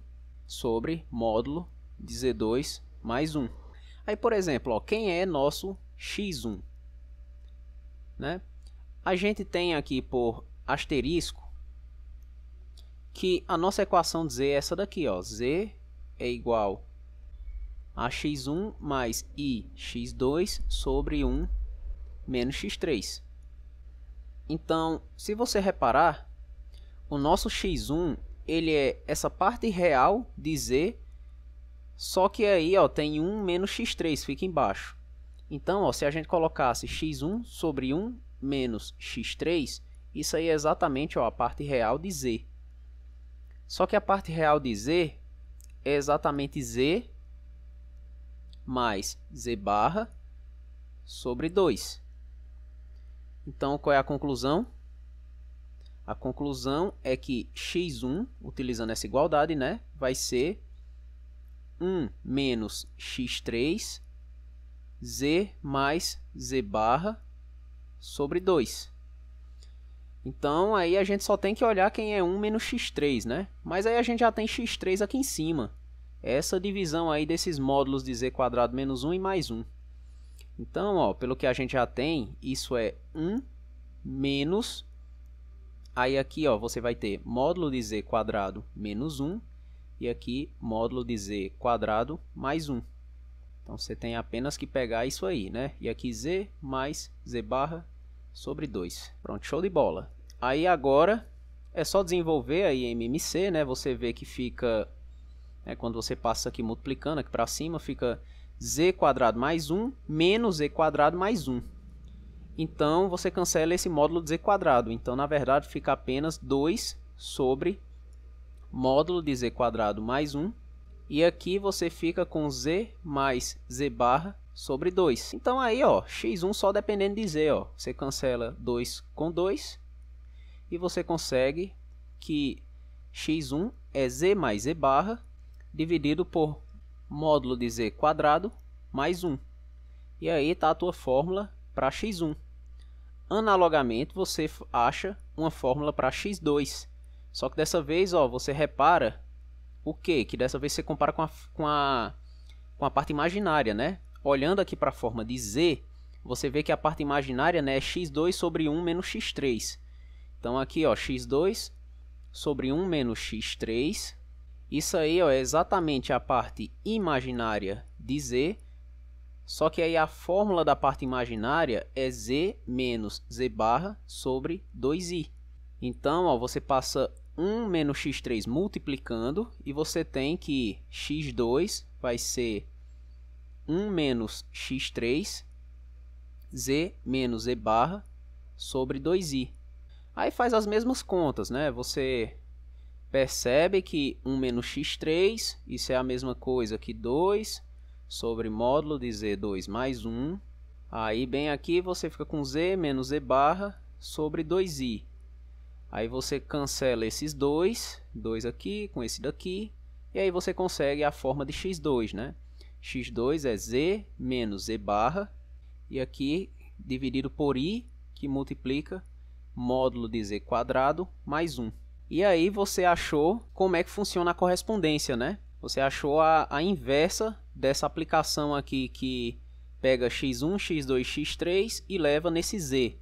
sobre módulo de Z2 mais 1. Aí, por exemplo, ó, quem é nosso x1? Né? A gente tem aqui por asterisco que a nossa equação de Z é essa daqui, ó. Z é igual a x1 mais i x2 sobre 1 menos x3. Então, se você reparar, o nosso x1 ele é essa parte real de Z, só que aí ó, tem 1 menos x3, fica embaixo. Então, ó, se a gente colocasse x1 sobre 1 menos x3, isso aí é exatamente ó, a parte real de Z. Só que a parte real de Z é exatamente Z mais Z barra sobre 2. Então, qual é a conclusão? A conclusão é que x1, utilizando essa igualdade, né, vai ser 1 menos x3 Z mais Z barra sobre 2. Então, aí a gente só tem que olhar quem é 1 menos x3, né? Mas aí a gente já tem x3 aqui em cima. Essa divisão aí desses módulos de z quadrado menos 1 e mais 1. Então, ó, pelo que a gente já tem, isso é 1 menos... Aí aqui ó, você vai ter módulo de z quadrado menos 1 e aqui módulo de z quadrado mais 1. Então, você tem apenas que pegar isso aí, né? E aqui z mais z barra sobre 2. Pronto, show de bola. Aí agora é só desenvolver aí MMC, né? Você vê que fica, quando você passa aqui multiplicando aqui para cima, fica z quadrado mais 1 menos z quadrado mais 1. Então, você cancela esse módulo de z quadrado. Então, na verdade, fica apenas 2 sobre módulo de z quadrado mais 1. E aqui você fica com z mais z barra sobre 2. Então, aí, ó, x1 só dependendo de z, ó. Você cancela 2 com 2 e você consegue que x1 é z mais z barra dividido por módulo de z quadrado mais 1. E aí está a tua fórmula para x1. Analogamente, você acha uma fórmula para x2. Só que dessa vez, ó, você repara o quê? Que dessa vez você compara com a parte imaginária, né? Olhando aqui para a forma de z, você vê que a parte imaginária, né, é x2 sobre 1 menos x3. Então, aqui, ó, x2 sobre 1 menos x3. Isso aí ó, é exatamente a parte imaginária de z. Só que aí a fórmula da parte imaginária é z menos z barra sobre 2i. Então, ó, você passa 1 menos x3 multiplicando e você tem que x2 vai ser 1 menos x3 z menos z barra sobre 2i. Aí faz as mesmas contas, né? Você percebe que 1 menos x3, isso é a mesma coisa que 2 sobre módulo de z2 mais 1. Aí bem aqui você fica com z menos z barra sobre 2i. Aí você cancela esses dois aqui com esse daqui. E aí você consegue a forma de x2, né? x2 é z menos z barra. E aqui dividido por i, que multiplica módulo de z quadrado mais 1. E aí você achou como é que funciona a correspondência, né? Você achou a inversa dessa aplicação aqui que pega x1, x2, x3 e leva nesse z,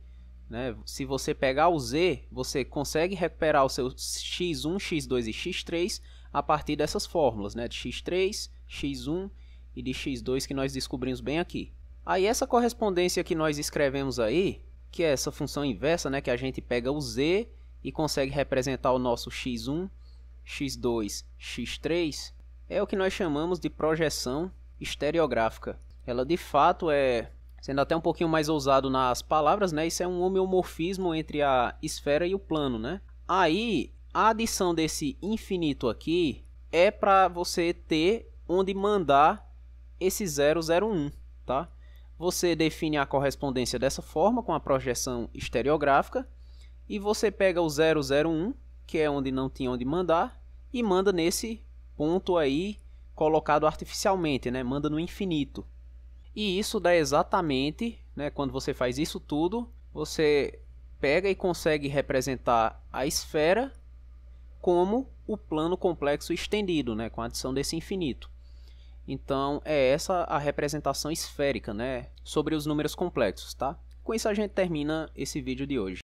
né? Se você pegar o z, você consegue recuperar o seu x1, x2 e x3 a partir dessas fórmulas, né? De x3, x1 e de x2 que nós descobrimos bem aqui. Aí essa correspondência que nós escrevemos aí, que é essa função inversa, né? Que a gente pega o z e consegue representar o nosso x1, x2, x3, é o que nós chamamos de projeção estereográfica. Ela de fato é, sendo até um pouquinho mais ousado nas palavras, né? Isso é um homeomorfismo entre a esfera e o plano, né? Aí, a adição desse infinito aqui é para você ter onde mandar esse 001, tá? Você define a correspondência dessa forma, com a projeção estereográfica, e você pega o 001, que é onde não tinha onde mandar, e manda nesse ponto aí colocado artificialmente, né? Manda no infinito. E isso dá exatamente, né, quando você faz isso tudo, você pega e consegue representar a esfera como o plano complexo estendido, né, com a adição desse infinito. Então é essa a representação esférica, né, sobre os números complexos, tá? Com isso a gente termina esse vídeo de hoje.